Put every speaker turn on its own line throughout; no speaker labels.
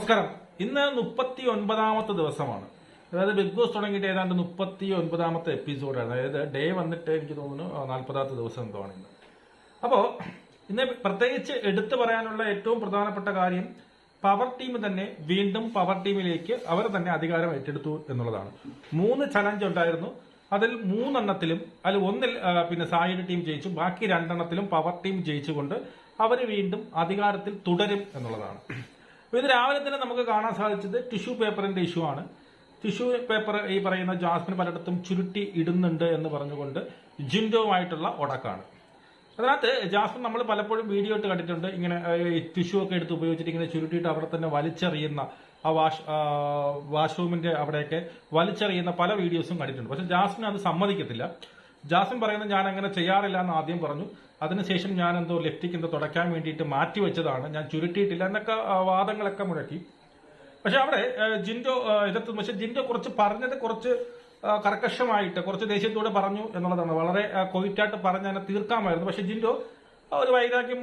നമസ്കാരം. ഇന്ന് 39ാമത്തെ ദിവസമാണ്. അതായത് ബിഗ് ബോസ് തുടങ്ങിയിട്ട് ഏതാണ്ട് 39ാമത്തെ എപ്പിസോഡാണ്. അതായത് ഡേ വന്നിട്ട് എനിക്ക് തോന്നുന്നു 40ാമത്തെ ദിവസം എന്തോ ആണ് ഇന്ന്. അപ്പോ ഇന്ന് പ്രത്യേകിച്ച് എടുത്തു പറയാനുള്ള ഏറ്റവും പ്രധാനപ്പെട്ട കാര്യം പവർ ടീം തന്നെ വീണ്ടും പവർ ടീമിലേക്ക് അവർ തന്നെ അധികാരം ഏറ്റെടുത്തു എന്നുള്ളതാണ്. 3 ചലഞ്ച് ഉണ്ടായിരുന്നു. അതിൽ 3 അതിൽ ഒന്നിൽ പിന്നെ സായിയുടെ ടീം ജയിച്ചു. ബാക്കി 2 പവർ ടീം ജയിച്ചുകൊണ്ട് അവർ വീണ്ടും അധികാരത്തിൽ തുടരും എന്നുള്ളതാണ്. ഇത് രാവിലെ തന്നെ നമുക്ക് കാണാൻ സാധിച്ചത് ടിഷ്യൂ പേപ്പറിന്റെ ഇഷ്യൂ ആണ്. ടിഷ്യൂ പേപ്പർ ഈ പറയുന്ന ജാസ്മിൻ പലയിടത്തും ചുരുട്ടി ഇടുന്നുണ്ട് എന്ന് പറഞ്ഞുകൊണ്ട് ജിൻഡോവുമായിട്ടുള്ള ഒടക്കാണ്. അതിനകത്ത് ജാസ്മിൻ നമ്മൾ പലപ്പോഴും വീഡിയോ ഇട്ട് കണ്ടിട്ടുണ്ട്. ഇങ്ങനെ ടിഷ്യൂ ഒക്കെ എടുത്ത് ഉപയോഗിച്ചിട്ട് ഇങ്ങനെ ചുരുട്ടിയിട്ട് അവിടെ തന്നെ വലിച്ചെറിയുന്ന ആ വാഷ്റൂമിന്റെ അവിടെയൊക്കെ വലിച്ചെറിയുന്ന പല വീഡിയോസും കണ്ടിട്ടുണ്ട്. പക്ഷെ ജാസ്മിൻ അത് സമ്മതിക്കത്തില്ല. ജാസ്മിൻ പറയുന്നത് ഞാൻ അങ്ങനെ ചെയ്യാറില്ല എന്ന് ആദ്യം പറഞ്ഞു. അതിനുശേഷം ഞാൻ എന്തോ ലെഫ്റ്റിക്ക് എന്തോ തുടയ്ക്കാൻ വേണ്ടിയിട്ട് മാറ്റിവെച്ചതാണ്, ഞാൻ ചുരുട്ടിയിട്ടില്ല എന്നൊക്കെ വാദങ്ങളൊക്കെ മുഴക്കി. പക്ഷെ അവിടെ ജിൻഡോ എതിർത്ത്. പക്ഷെ ജിൻഡോ കുറച്ച് പറഞ്ഞത് കുറച്ച് കർക്കശമായിട്ട് കുറച്ച് ദേഷ്യത്തോടെ പറഞ്ഞു എന്നുള്ളതാണ്. വളരെ കൊയിറ്റായിട്ട് പറഞ്ഞ് അതിനെ തീർക്കാമായിരുന്നു. പക്ഷെ ജിൻഡോ ഒരു വൈരാഗ്യം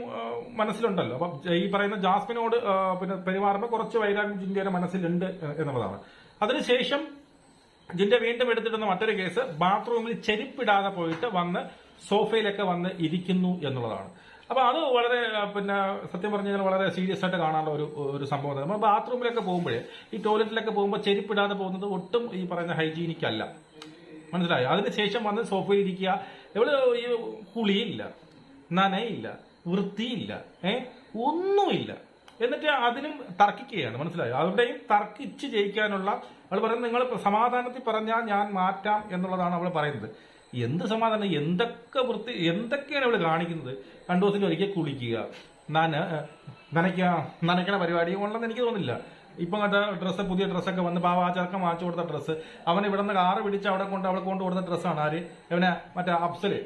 മനസ്സിലുണ്ടല്ലോ. അപ്പം ഈ പറയുന്ന ജാസ്മിനോട് പിന്നെ പെരുമാറുമ്പോൾ കുറച്ച് വൈരാഗ്യം ജിൻഡോയുടെ മനസ്സിലുണ്ട് എന്നുള്ളതാണ്. അതിനുശേഷം ജിൻഡോ വീണ്ടും എടുത്തിടുന്ന മറ്റൊരു കേസ് ബാത്റൂമിൽ ചെരുപ്പിടാതെ പോയിട്ട് വന്ന് സോഫയിലൊക്കെ വന്ന് ഇരിക്കുന്നു എന്നുള്ളതാണ്. അപ്പൊ അത് വളരെ പിന്നെ സത്യം പറഞ്ഞു കഴിഞ്ഞാൽ വളരെ സീരിയസ് ആയിട്ട് കാണാനുള്ള ഒരു സംഭവം. നമ്മൾ ബാത്റൂമിലൊക്കെ പോകുമ്പോഴേ ഈ ടോയ്ലറ്റിലൊക്കെ പോകുമ്പോൾ ചെരുപ്പിടാതെ പോകുന്നത് ഒട്ടും ഈ പറയുന്ന ഹൈജീനിക് അല്ല. മനസ്സിലായോ? അതിനുശേഷം വന്ന് സോഫയിൽ ഇരിക്കുക. എവിടെ ഈ കുളിയില്ല, നനയില്ല, വൃത്തിയില്ല, ഒന്നുമില്ല. എന്നിട്ട് അതിനും തർക്കിക്കുകയാണ്. മനസ്സിലായോ? അവിടെയും തർക്കിച്ച് ജയിക്കാനുള്ള അവൾ പറയുന്നത് നിങ്ങൾ സമാധാനത്തിൽ പറഞ്ഞാൽ ഞാൻ മാറ്റാം എന്നുള്ളതാണ് അവൾ പറയുന്നത്. എന്ത് സമാധാനം, എന്തൊക്കെയാണ് അവള് കാണിക്കുന്നത്? 2 ദിവസത്തിൽ ഒരിക്കൽ കുളിക്കുക, നനയ്ക്കണ പരിപാടി ഉണ്ടെന്ന് എനിക്ക് തോന്നുന്നില്ല. ഇപ്പൊ ഡ്രസ്സ്, പുതിയ ഡ്രസ്സൊക്കെ വന്ന് ആ ചെറുക്കം വാങ്ങിച്ചു കൊടുത്ത ഡ്രസ്സ്, അവൻ ഇവിടെ നിന്ന് കാറ് പിടിച്ച് അവളെ കൊണ്ട് കൊടുത്ത ഡ്രസ്സാണ്. ആര്? അവനെ മറ്റേ അഫ്സല്.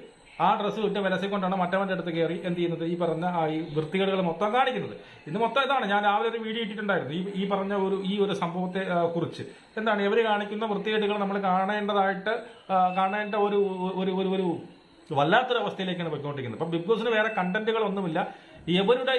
ആ ഡ്രസ്സ് വിട്ട് വിലസി കൊണ്ടാണ് മറ്റവന്റെ അടുത്ത് കയറി എന്ത് ചെയ്യുന്നത്, ഈ പറഞ്ഞ ഈ വൃത്തികേടുകൾ മൊത്തം കാണിക്കുന്നത്. ഇന്ന് മൊത്തം ഇതാണ്. ഞാൻ രാവിലെ ഒരു വീഡിയോ ഇട്ടിട്ടുണ്ടായിരുന്നു ഈ പറഞ്ഞ ഒരു സംഭവത്തെ കുറിച്ച്. എന്താണ് ഇവര് കാണിക്കുന്ന വൃത്തികേടുകൾ നമ്മൾ കാണേണ്ട ഒരു വല്ലാത്തൊരു അവസ്ഥയിലേക്കാണ് പോയിക്കൊണ്ടിരിക്കുന്നത്. അപ്പൊ ബിഗ് ബോസിന് വേറെ കണ്ടന്റുകൾ ഒന്നുമില്ല. ഇവരുടെ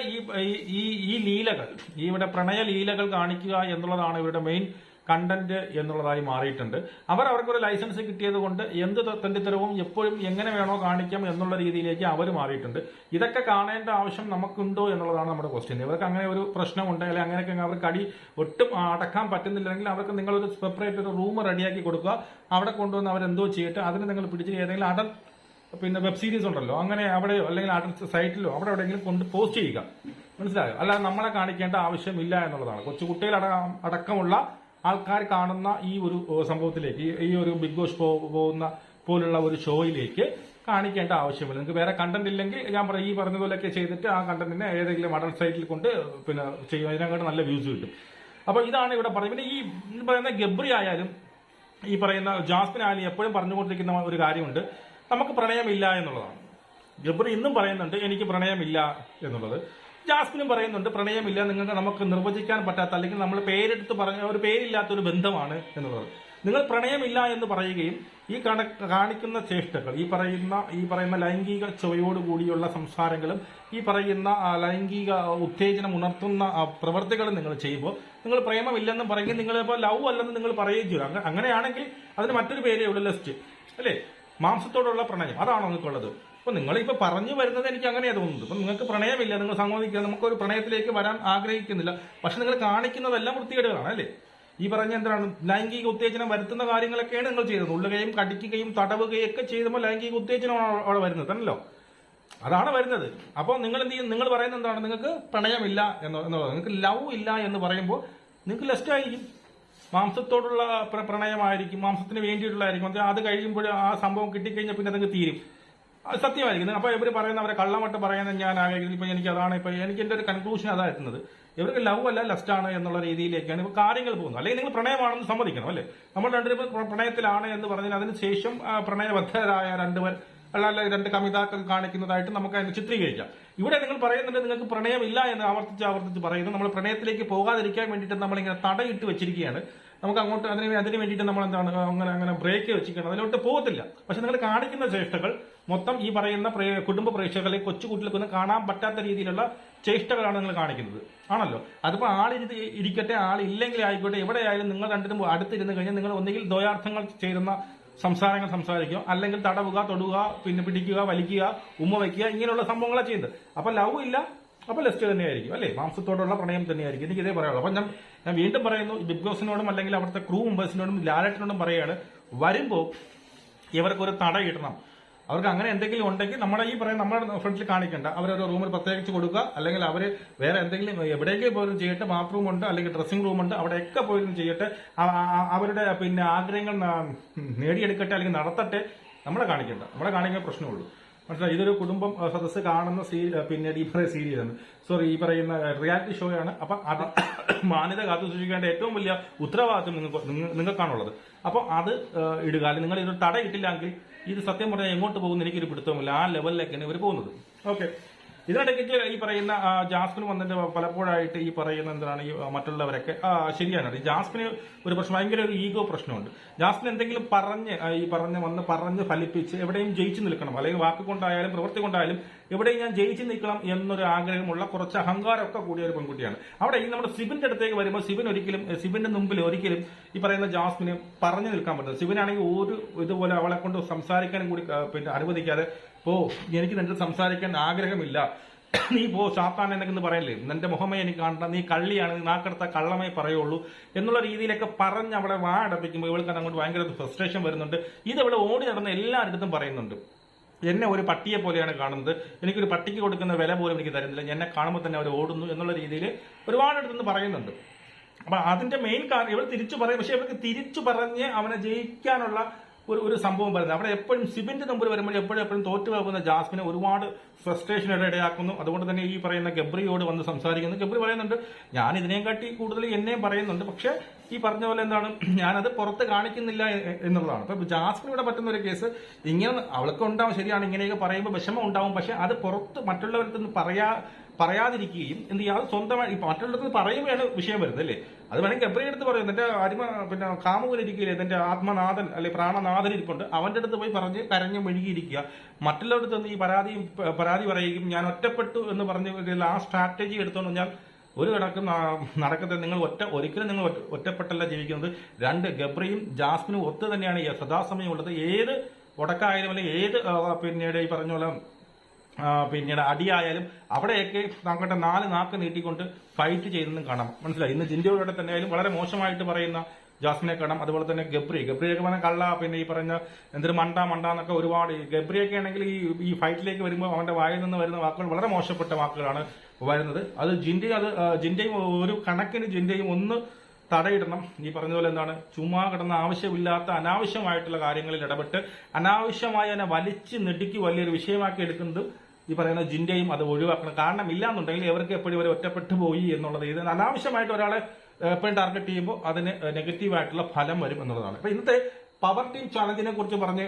ഈ ലീലകൾ, ഇവിടെ പ്രണയ ലീലകൾ കാണിക്കുക എന്നുള്ളതാണ് ഇവരുടെ മെയിൻ കണ്ടന്റ് എന്നുള്ളതായി മാറിയിട്ടുണ്ട്. അവർക്കൊരു ലൈസൻസ് കിട്ടിയത് കൊണ്ട് എന്ത് തെണ്ടിത്തരവും എപ്പോഴും എങ്ങനെ വേണോ കാണിക്കാം എന്നുള്ള രീതിയിലേക്ക് അവർ മാറിയിട്ടുണ്ട്. ഇതൊക്കെ കാണേണ്ട ആവശ്യം നമുക്കുണ്ടോ എന്നുള്ളതാണ് നമ്മുടെ ക്വസ്റ്റ്യൻ. ഇവർക്ക് അങ്ങനെ ഒരു പ്രശ്നമുണ്ട്, അല്ലെങ്കിൽ അങ്ങനെയൊക്കെ അവർക്ക് അടി ഒട്ടും അടക്കാൻ പറ്റുന്നില്ലെങ്കിൽ അവർക്ക് നിങ്ങളൊരു സെപ്പറേറ്റ് ഒരു റൂം റെഡിയാക്കി കൊടുക്കുക. അവിടെ കൊണ്ടുവന്ന് അവരെന്തോ ചെയ്തിട്ട് അതിന് നിങ്ങൾ പിടിച്ച് ഏതെങ്കിലും അടൽ പിന്നെ വെബ് സീരീസ് ഉണ്ടല്ലോ, അങ്ങനെ അവിടെയോ അല്ലെങ്കിൽ അടൽ സൈറ്റിലോ അവിടെ എവിടെയെങ്കിലും കൊണ്ട് പോസ്റ്റ് ചെയ്യുക. മനസ്സിലായോ? അല്ലാതെ നമ്മളെ കാണിക്കേണ്ട ആവശ്യമില്ല എന്നുള്ളതാണ്. കൊച്ചുകുട്ടികൾ അടക്കമുള്ള ആൾക്കാർ കാണുന്ന ഈ ഒരു സംഭവത്തിലേക്ക്, ഈ ഒരു ബിഗ് ബോസ് പോകുന്ന പോലുള്ള ഒരു ഷോയിലേക്ക് കാണിക്കേണ്ട ആവശ്യമില്ല. നിങ്ങൾക്ക് വേറെ കണ്ടന്റ് ഇല്ലെങ്കിൽ ഞാൻ ഈ പറഞ്ഞതുപോലെയൊക്കെ ചെയ്തിട്ട് ആ കണ്ടന്റിനെ ഏതെങ്കിലും അഡൽ സൈറ്റിൽ കൊണ്ട് പിന്നെ ചെയ്യും. അതിനകത്ത് നല്ല വ്യൂസ് കിട്ടും. അപ്പൊ ഇതാണ് ഇവിടെ പറയുന്നത്. പിന്നെ ഈ പറയുന്ന ഗബ്രി ആയാലും ഈ പറയുന്ന ജാസ്മിൻ ആയാലും എപ്പോഴും പറഞ്ഞുകൊണ്ടിരിക്കുന്ന ഒരു കാര്യമുണ്ട്, നമുക്ക് പ്രണയമില്ല എന്നുള്ളതാണ്. ഗബ്രി ഇന്നും പറയുന്നുണ്ട് എനിക്ക് പ്രണയമില്ല എന്നുള്ളത്. ജാസ്മിനും പറയുന്നുണ്ട് പ്രണയമില്ല, നമുക്ക് നിർവചിക്കാൻ പറ്റാത്ത, അല്ലെങ്കിൽ നമ്മൾ പേരെടുത്ത് പറഞ്ഞ ഒരു പേരില്ലാത്തൊരു ബന്ധമാണ് എന്നുള്ളത്. നിങ്ങൾ പ്രണയമില്ല എന്ന് പറയുകയും ഈ കാണിക്കുന്ന ചേഷ്ടകൾ, ഈ പറയുന്ന ലൈംഗിക ചുവയോടുകൂടിയുള്ള സംസാരങ്ങളും ഈ പറയുന്ന ലൈംഗിക ഉത്തേജനം ഉണർത്തുന്ന പ്രവർത്തികളും നിങ്ങൾ ചെയ്യുമ്പോൾ നിങ്ങൾ പ്രേമമില്ലെന്നും പറയുകയും നിങ്ങളിപ്പോൾ ലവ് അല്ലെന്ന് നിങ്ങൾ പറയുകയും ചെയ്യും. അങ്ങനെയാണെങ്കിൽ അതിന് മറ്റൊരു പേരേ ഉള്ളൂ, ലസ്റ്റ് അല്ലേ? മാംസത്തോടുള്ള പ്രണയം, അതാണോ നിങ്ങൾക്കുള്ളത്? അപ്പൊ നിങ്ങളിപ്പോ പറഞ്ഞു വരുന്നത് എനിക്ക് അങ്ങനെയാണ് തോന്നുന്നത്. ഇപ്പൊ നിങ്ങൾക്ക് പ്രണയമില്ല, നിങ്ങൾ സമ്മതിക്കുക, നമുക്കൊരു പ്രണയത്തിലേക്ക് വരാൻ ആഗ്രഹിക്കുന്നില്ല, പക്ഷെ നിങ്ങൾ കാണിക്കുന്നതെല്ലാം വൃത്തികേടുകളാണ് അല്ലേ? ഈ പറഞ്ഞ എന്താണ് ലൈംഗിക ഉത്തേജനം വരുത്തുന്ന കാര്യങ്ങളൊക്കെയാണ് നിങ്ങൾ ചെയ്തത്. ഉള്ളുകയും കടിക്കുകയും തടവുകയും ഒക്കെ ചെയ്യുമ്പോൾ ലൈംഗിക ഉത്തേജനമാണ് അവിടെ വരുന്നത് അല്ലോ, അതാണ് വരുന്നത്. അപ്പോൾ നിങ്ങൾ എന്ത് ചെയ്യും? നിങ്ങൾ പറയുന്നത് എന്താണ്? നിങ്ങൾക്ക് പ്രണയമില്ല എന്നുള്ളത്, നിങ്ങൾക്ക് ലവ് ഇല്ല എന്ന് പറയുമ്പോൾ നിങ്ങൾക്ക് ലെസ്റ്റ് ആയിരിക്കും. മാംസത്തോടുള്ള പ്രണയമായിരിക്കും, മാംസത്തിന് വേണ്ടിയിട്ടുള്ളതായിരിക്കും. അത് കഴിയുമ്പോൾ ആ സംഭവം കിട്ടിക്കഴിഞ്ഞാൽ പിന്നെ അതങ്ങ് തീരും. അത് സത്യമായിരിക്കും. അപ്പൊ ഇവർ പറയുന്ന അവരെ കള്ളമട്ട് പറയുന്നത് ഞാൻ ഇപ്പൊ എനിക്ക് അതാണ് എനിക്ക് എന്റെ ഒരു കൺക്ലൂഷൻ അതാ എത്തുന്നത്. ഇവർക്ക് ലവ് അല്ല ലസ്റ്റ് ആണ് എന്നുള്ള രീതിയിലേക്കാണ് ഇപ്പൊ കാര്യങ്ങൾ പോകുന്നത്. അല്ലെങ്കിൽ നിങ്ങൾ പ്രണയമാണെന്ന് സമ്മതിക്കണം അല്ലേ? നമ്മൾ രണ്ടുപേരും പ്രണയത്തിലാണ് എന്ന് പറഞ്ഞാൽ അതിനുശേഷം പ്രണയബദ്ധരായ രണ്ടുപേർ അല്ലാതെ 2 കമിതാക്കൾ കാണിക്കുന്നതായിട്ട് നമുക്ക് അതിന് ചിത്രീകരിക്കാം. ഇവിടെ നിങ്ങൾ പറയുന്നുണ്ട് നിങ്ങൾക്ക് പ്രണയമില്ല എന്ന് ആവർത്തിച്ച് പറയുന്നു. നമ്മൾ പ്രണയത്തിലേക്ക് പോകാതിരിക്കാൻ വേണ്ടിയിട്ട് നമ്മളിങ്ങനെ തടയിട്ട് വെച്ചിരിക്കുകയാണ്. നമുക്ക് അങ്ങോട്ട് അതിന് വേണ്ടിയിട്ട് നമ്മൾ എന്താണ് അങ്ങനെ ബ്രേക്ക് വെച്ചിരിക്കണം, അതിലോട്ട് പോകത്തില്ല. പക്ഷെ നിങ്ങൾ കാണിക്കുന്ന ചേഷ്ടകൾ മൊത്തം ഈ പറയുന്ന കുടുംബ പ്രേക്ഷകരെ കൊച്ചുകുട്ടികൾക്കൊന്നും കാണാൻ പറ്റാത്ത രീതിയിലുള്ള ചേഷ്ടകളാണ് നിങ്ങൾ കാണിക്കുന്നത് ആണല്ലോ. അതിപ്പോ ഇരിക്കട്ടെ, ആളില്ലെങ്കിൽ ആയിക്കോട്ടെ, എവിടെയായാലും നിങ്ങൾ രണ്ടിനും അടുത്തിരുന്ന് കഴിഞ്ഞാൽ നിങ്ങൾ ഒന്നുകിൽ ദ്വയാർത്ഥങ്ങൾ ചേരുന്ന സംസാരങ്ങൾ സംസാരിക്കുക, അല്ലെങ്കിൽ തടവുക, തൊടുക, പിന്നെ പിടിക്കുക, വലിക്കുക, ഉമ്മ വയ്ക്കുക, ഇങ്ങനെയുള്ള സംഭവങ്ങളെ ചെയ്യുന്നത്. അപ്പൊ ലവ് ഇല്ല, അപ്പൊ ലെസ്റ്റ് തന്നെയായിരിക്കും അല്ലേ, മാംസത്തോടുള്ള പ്രണയം തന്നെയായിരിക്കും. എനിക്ക് ഇതേ പറയാനുള്ളൂ. അപ്പൊ ഞാൻ വീണ്ടും പറയുന്നു, ബിഗ് ബോസിനോടും അല്ലെങ്കിൽ അവിടുത്തെ ക്രൂ മെമ്പേഴ്സിനോടും ലാലേട്ടനോടും പറയുകയാണ്, വരുമ്പോൾ ഇവർക്കൊരു തടയിടണം. അവർക്ക് അങ്ങനെ എന്തെങ്കിലും ഉണ്ടെങ്കിൽ നമ്മുടെ ഈ പറയുന്ന നമ്മുടെ ഫ്രണ്ടിൽ കാണിക്കണ്ട, അവരൊരു റൂമിൽ പ്രത്യേകിച്ച് കൊടുക്കുക, അല്ലെങ്കിൽ അവർ വേറെ എന്തെങ്കിലും എവിടെയെങ്കിലും പോലും ചെയ്യട്ടെ, ബാത്റൂം ഉണ്ട് അല്ലെങ്കിൽ ഡ്രസ്സിംഗ് റൂം ഉണ്ട്, അവിടെയൊക്കെ പോലും ചെയ്യട്ടെ, അവരുടെ പിന്നെ ആഗ്രഹങ്ങൾ നേടിയെടുക്കട്ടെ അല്ലെങ്കിൽ നടത്തട്ടെ, നമ്മളെ കാണിക്കാൻ പ്രശ്നമുള്ളൂ. മനസ്സിലായി? ഇതൊരു കുടുംബം സദസ്സ് കാണുന്ന പിന്നീട് ഈ പറയുന്ന സീരിയലാണ്, സോറി ഈ പറയുന്ന റിയാലിറ്റി ഷോയാണ്. അപ്പൊ അത് മാന്യത കാത്തു സൂക്ഷിക്കേണ്ട ഏറ്റവും വലിയ ഉത്തരവാദിത്വം നിങ്ങൾക്കാണുള്ളത്. അപ്പൊ അത് ഇടുക. അല്ലെങ്കിൽ നിങ്ങൾ ഇത് തടയിട്ടില്ലെങ്കിൽ ഇത് സത്യം പറഞ്ഞാൽ എങ്ങോട്ട് പോകുന്ന എനിക്കൊരു പിടുത്തമില്ല. ആ ലെവലിലേക്കാണ് ഇവർ പോകുന്നത്. ഓക്കെ, ഇതിനിടയ്ക്ക് ഈ പറയുന്ന ജാസ്മിന് വന്നിട്ട് പലപ്പോഴായിട്ട് ഈ പറയുന്ന എന്താണ് ഈ മറ്റുള്ളവരൊക്കെ ശരിയാണ്. ഈ ജാസ്മിന് ഒരു പ്രശ്നം, ഭയങ്കര ഒരു ഈഗോ പ്രശ്നമുണ്ട്. ജാസ്മിൻ എന്തെങ്കിലും പറഞ്ഞ് ഫലിപ്പിച്ച് എവിടെയും ജയിച്ചു നിൽക്കണം, അല്ലെങ്കിൽ വാക്കുകൊണ്ടായാലും പ്രവൃത്തി കൊണ്ടായാലും എവിടെയും ഞാൻ ജയിച്ചു നിൽക്കണം എന്നൊരു ആഗ്രഹമുള്ള കുറച്ച് അഹങ്കാരമൊക്കെ കൂടിയ ഒരു പെൺകുട്ടിയാണ്. അവിടെ ഈ നമ്മുടെ സിബിന്റെ അടുത്തേക്ക് വരുമ്പോൾ സിബിന്റെ മുമ്പിൽ ഒരിക്കലും ഈ പറയുന്ന ജാസ്മിന് പറഞ്ഞു നിൽക്കാൻ പറ്റുന്നത്. സിബിനാണെങ്കിൽ ഒരു ഇതുപോലെ അവളെ കൊണ്ട് സംസാരിക്കാനും കൂടി പിന്നെ അനുവദിക്കാതെ, എനിക്ക് നിന്റെ സംസാരിക്കാൻ ആഗ്രഹമില്ല, നീ സാത്താൻ എന്നൊക്കെ പറയല്ലേ, നിന്റെ മുഖമേ എനിക്ക് കാണണ്ട, നീ കള്ളിയാണ്, നീ നാക്കെടുത്ത കള്ളമേ പറയുള്ളൂ എന്നുള്ള രീതിയിലൊക്കെ പറഞ്ഞ് അവളെ അടപ്പിക്കുമ്പോൾ ഇവൾക്ക് അങ്ങോട്ട് ഭയങ്കര ഫ്രസ്ട്രേഷൻ വരുന്നുണ്ട്. ഇത് ഇവിടെ ഓടി നടന്ന് എല്ലാവരുടെ പറയുന്നുണ്ട്, എന്നെ ഒരു പട്ടിയെ പോലെയാണ് കാണുന്നത്, എനിക്കൊരു പട്ടിക്ക് കൊടുക്കുന്ന വില പോലും എനിക്ക് തരുന്നില്ല, എന്നെ കാണുമ്പോൾ തന്നെ അവർ ഓടുന്നു എന്നുള്ള രീതിയിൽ ഒരുപാട് അടുത്തുനിന്ന് പറയുന്നുണ്ട്. അപ്പൊ അതിന്റെ മെയിൻ കാരണം ഇവർ തിരിച്ചു പറയും. പക്ഷെ ഇവർക്ക് തിരിച്ചു പറഞ്ഞ് അവനെ ജയിക്കാനുള്ള ഒരു സംഭവം വരുന്നത്. അവിടെ എപ്പോഴും സിബിന്റെ മുമ്പിൽ വരുമ്പോൾ എപ്പോഴും തോറ്റു പോകുന്ന ജാസ്മിനെ ഒരുപാട് ഫ്രസ്ട്രേഷൻ ഇടയാക്കുന്നു. അതുകൊണ്ട് തന്നെ ഈ പറയുന്ന ഗബ്രിയോട് വന്ന് സംസാരിക്കുന്നു. ഗബ്രി പറയുന്നുണ്ട്, ഞാൻ ഇതിനെയും കാട്ടി കൂടുതൽ എന്നെയും പറയുന്നുണ്ട്, പക്ഷെ ഈ പറഞ്ഞ പോലെ എന്താണ്, ഞാനത് പുറത്ത് കാണിക്കുന്നില്ല എന്നുള്ളതാണ്. അപ്പൊ ജാസ്മിന് ഇവിടെ പറ്റുന്ന ഒരു കേസ്, ഇങ്ങനെ അവൾക്ക് ഉണ്ടാവും, ശരിയാണ്, ഇങ്ങനെയൊക്കെ പറയുമ്പോൾ വിഷമം ഉണ്ടാവും, പക്ഷെ അത് പുറത്ത് മറ്റുള്ളവരുടെ നിന്ന് പറയാതിരിക്കുകയും എന്ത് ചെയ്യുക, അത് സ്വന്തമായി മറ്റുള്ളവർക്ക് പറയുമ്പോഴാണ് വിഷയം വരുന്നത് അല്ലേ. അത് വേണമെങ്കിൽ ഗബ്രി എടുത്ത് പറയും, എന്റെ അരിമ പിന്നെ കാമുകനിരിക്കില്ലേ, എന്റെ ആത്മനാഥൻ അല്ലെ പ്രാണനാഥൻ ഇരിപ്പുണ്ട്, അവന്റെ അടുത്ത് പോയി പറഞ്ഞ് കരഞ്ഞ് മെഴുകിയിരിക്കുക. മറ്റുള്ളവരുടെ അടുത്ത് ഈ പരാതി പറയുകയും ഞാൻ ഒറ്റപ്പെട്ടു എന്ന് പറഞ്ഞ ആ സ്ട്രാറ്റജി എടുത്തോണ്ട് ഞാൻ ഒരു കണക്കും നടക്കത്തെ. നിങ്ങൾ ഒരിക്കലും നിങ്ങൾ ഒറ്റപ്പെട്ടല്ല ജീവിക്കുന്നത്. രണ്ട്, ഗബ്രിയും ജാസ്മിനും ഒത്തു തന്നെയാണ് സദാസമയം ഉള്ളത്. ഏത് ഉടക്കായാലും അല്ലെങ്കിൽ ഏത് പിന്നീട് ഈ പറഞ്ഞ പോലെ പിന്നീട് അടിയായാലും അവിടെയൊക്കെ താങ്കളുടെ 4 നാക്ക് നീട്ടിക്കൊണ്ട് ഫൈറ്റ് ചെയ്തെന്നും കാണാം. മനസ്സിലായി? ഇന്ന് ജിൻഡോയുടെ തന്നെ ആയാലും വളരെ മോശമായിട്ട് പറയുന്ന ജാസ്മിനെ കാണാം. അതുപോലെ തന്നെ ഗബ്രിയൊക്കെ പറഞ്ഞ കള്ള, പിന്നെ ഈ പറഞ്ഞ എന്തൊരു മണ്ട എന്നൊക്കെ ഒരുപാട്. ഗബ്രിയൊക്കെ ആണെങ്കിൽ ഈ ഫൈറ്റിലേക്ക് വരുമ്പോൾ അവന്റെ വായിൽ നിന്ന് വരുന്ന വാക്കുകൾ വളരെ മോശപ്പെട്ട വാക്കുകളാണ് വരുന്നത്. അത് ജിൻഡയും ഒരു കണക്കിന് ജിൻഡയും ഒന്ന് തടയിടണം. ഈ പറഞ്ഞതുപോലെ എന്താണ്, ചുമ്മാ കിടന്ന ആവശ്യമില്ലാത്ത അനാവശ്യമായിട്ടുള്ള കാര്യങ്ങളിൽ ഇടപെട്ട് അനാവശ്യമായി അതിനെ വലിച്ച് നെടുക്കി വലിയൊരു വിഷയമാക്കി എടുക്കുന്നത് ഈ പറയുന്ന ജിൻഡയും അത് ഒഴിവാക്കണം. കാരണം ഇല്ലാന്നുണ്ടെങ്കിൽ ഇവർക്ക് എപ്പോഴും ഇവർ ഒറ്റപ്പെട്ടു പോയി എന്നുള്ളത്. ഇത് അനാവശ്യമായിട്ട് ഒരാളെ എപ്പോഴും ടാർഗറ്റ് ചെയ്യുമ്പോൾ അതിന് നെഗറ്റീവായിട്ടുള്ള ഫലം വരും എന്നുള്ളതാണ്. അപ്പൊ ഇന്നത്തെ പവർ ടീം ചാലഞ്ചിനെ കുറിച്ച് പറഞ്ഞു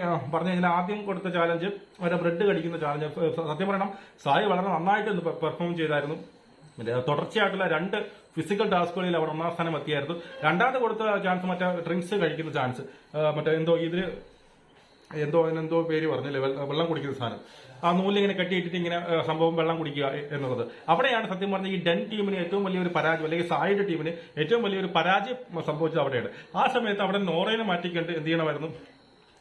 കഴിഞ്ഞാൽ ആദ്യം കൊടുത്ത ചാലഞ്ച് ഒരു ബ്രെഡ് കടിക്കുന്ന ചാലഞ്ച്. സത്യം പറയണം, സായി വളരെ നന്നായിട്ട് പെർഫോം ചെയ്തായിരുന്നു. തുടർച്ചയായിട്ടുള്ള 2 ഫിസിക്കൽ ടാസ്കുകളിൽ അവർ 1ാം സ്ഥാനം എത്തിയായിരുന്നു. രണ്ടാമത് കൊടുത്ത ചാൻസ് മറ്റേ ഡ്രിങ്ക്സ് കഴിക്കുന്ന ചാൻസ്, മറ്റേ എന്തോ പേര് പറഞ്ഞില്ലേ, വെള്ളം കുടിക്കുന്ന സാധനം, ആ നൂലിങ്ങനെ കെട്ടിയിട്ടിട്ട് ഇങ്ങനെ സംഭവം വെള്ളം കുടിക്കുക എന്നുള്ളത്. അവിടെയാണ് സത്യം പറഞ്ഞ ഈ ഡെൻ ടീമിന് ഏറ്റവും വലിയൊരു പരാജയം, അല്ലെങ്കിൽ സായിയുടെ ടീമിന് ഏറ്റവും വലിയൊരു പരാജയം സംഭവിച്ചത് അവിടെയാണ്. ആ സമയത്ത് അവിടെ നോറയെ മാറ്റിക്കൊണ്ട് എന്ത് ചെയ്യണമായിരുന്നു,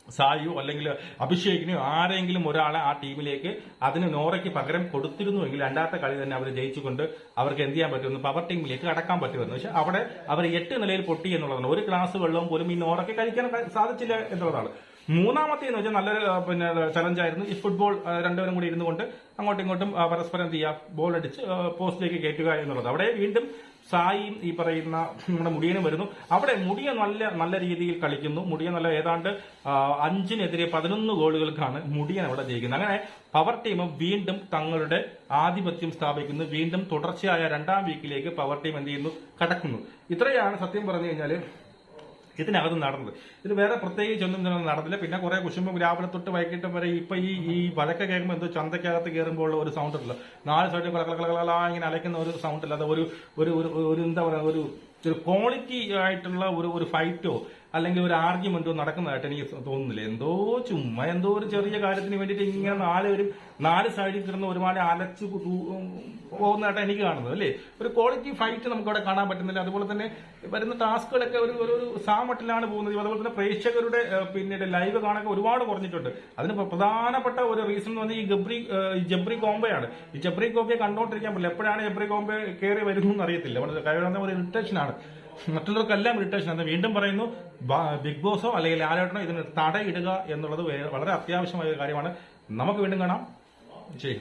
സായു അല്ലെങ്കിൽ അഭിഷേകിനെയോ ആരെങ്കിലും ഒരാളെ ആ ടീമിലേക്ക് അതിന് നോറയ്ക്ക് പകരം കൊടുത്തിരുന്നുവെങ്കിൽ രണ്ടാമത്തെ കളി തന്നെ അവർ ജയിച്ചുകൊണ്ട് അവർക്ക് എന്ത് ചെയ്യാൻ പറ്റുമെന്ന് പവർ ടീമിലേക്ക് കടക്കാൻ പറ്റുമായിരുന്നു. പക്ഷെ അവിടെ അവർ 8 നിലയിൽ പൊട്ടി എന്നുള്ളതാണ്. ഒരു ഗ്ലാസ് വെള്ളവും പോലും ഈ നോറയ്ക്ക് കഴിക്കാൻ സാധിച്ചില്ല എന്നുള്ളതാണ്. മൂന്നാമത്തേന്ന് വെച്ചാൽ നല്ലൊരു പിന്നെ ചലഞ്ചായിരുന്നു. ഈ ഫുട്ബോൾ രണ്ടുപേരും കൂടി ഇരുന്നുകൊണ്ട് അങ്ങോട്ടും ഇങ്ങോട്ടും പരസ്പരം എന്ത് ചെയ്യുക, ബോൾ അടിച്ച് പോസ്റ്റിലേക്ക് കയറ്റുക എന്നുള്ളത്. അവിടെ വീണ്ടും സായിയും ഈ പറയുന്ന നമ്മുടെ മുടിയനും വരുന്നു. അവിടെ മുടിയ നല്ല രീതിയിൽ കളിക്കുന്നു. മുടിയ ഏതാണ്ട് 5-നെതിരെ 11 ഗോളുകൾക്കാണ് മുടിയൻ അവിടെ ജയിക്കുന്നത്. അങ്ങനെ പവർ ടീം വീണ്ടും തങ്ങളുടെ ആധിപത്യം സ്ഥാപിക്കുന്നു. വീണ്ടും തുടർച്ചയായ 2ാം വീക്കിലേക്ക് പവർ ടീം എന്ത് ചെയ്യുന്നു, കടക്കുന്നു. ഇത്രയാണ് സത്യം പറഞ്ഞു കഴിഞ്ഞാൽ ഇതിനകത്ത് നടന്നത്. ഇത് വേറെ പ്രത്യേകിച്ചൊന്നും നടന്നില്ല. പിന്നെ കുറെ കുശുമ്പും രാവിലെ തൊട്ട് വൈകിട്ട് വരെ ഇപ്പൊ ഈ വഴക്ക കേൾക്കുമ്പോൾ എന്തോ ചന്തക്കകത്ത് കയറുമ്പോൾ ഒരു സൗണ്ട് ഉണ്ടല്ലോ, 4 സൈഡിൽ കളകളകള ഇങ്ങനെ അലയ്ക്കുന്ന ഒരു സൗണ്ട് അല്ലാതെ ഒരു എന്താ പറയുക, ഒരു ക്വാളിറ്റി ആയിട്ടുള്ള ഒരു ഫൈറ്റോ അല്ലെങ്കിൽ ഒരു ആർഗ്യുമെന്റോ നടക്കുന്നതായിട്ട് എനിക്ക് തോന്നുന്നില്ല. എന്തോ ചുമ്മാ എന്തോ ഒരു ചെറിയ കാര്യത്തിന് വേണ്ടിയിട്ട് ഇങ്ങനെ നാല് സൈഡിൽ കിടന്ന് ഒരുപാട് അലച്ചു പോകുന്നതായിട്ട് എനിക്ക് കാണുന്നത് അല്ലേ. ഒരു ക്വാളിറ്റി ഫൈറ്റ് നമുക്ക് അവിടെ കാണാൻ പറ്റുന്നില്ല. അതുപോലെ തന്നെ വരുന്ന ടാസ്കുകളൊക്കെ ഒരു സാമട്ടിലാണ് പോകുന്നത്. അതുപോലെ തന്നെ പ്രേക്ഷകരുടെ പിന്നീട് ലൈവ് കാണാൻ ഒരുപാട് കുറഞ്ഞിട്ടുണ്ട്. അതിന് പ്രധാനപ്പെട്ട ഒരു റീസൺ എന്ന് പറഞ്ഞാൽ ഈ ജബ്രി കോംബോയാണ്. ഈ ജബ്രി കോംബോയെ കണ്ടോണ്ടിരിക്കാൻ പറ്റില്ല. എപ്പോഴാണ് ജബ്രി കോംബോ കയറി വരുന്നു എന്ന് അറിയത്തില്ല. കഴിയുന്ന ഒരു ഇറിറ്റേഷനാണ്, മറ്റുള്ളവർക്കെല്ലാം ഇറിറ്റേഷൻ ആണ്. വീണ്ടും പറയുന്നു, ബിഗ് ബോസോ അല്ലെങ്കിൽ ലാലേട്ടനോ ഇതിന് തടയിടുക എന്നുള്ളത് വളരെ അത്യാവശ്യമായ ഒരു കാര്യമാണ്. നമുക്ക് വീണ്ടും കാണാം. ശരി.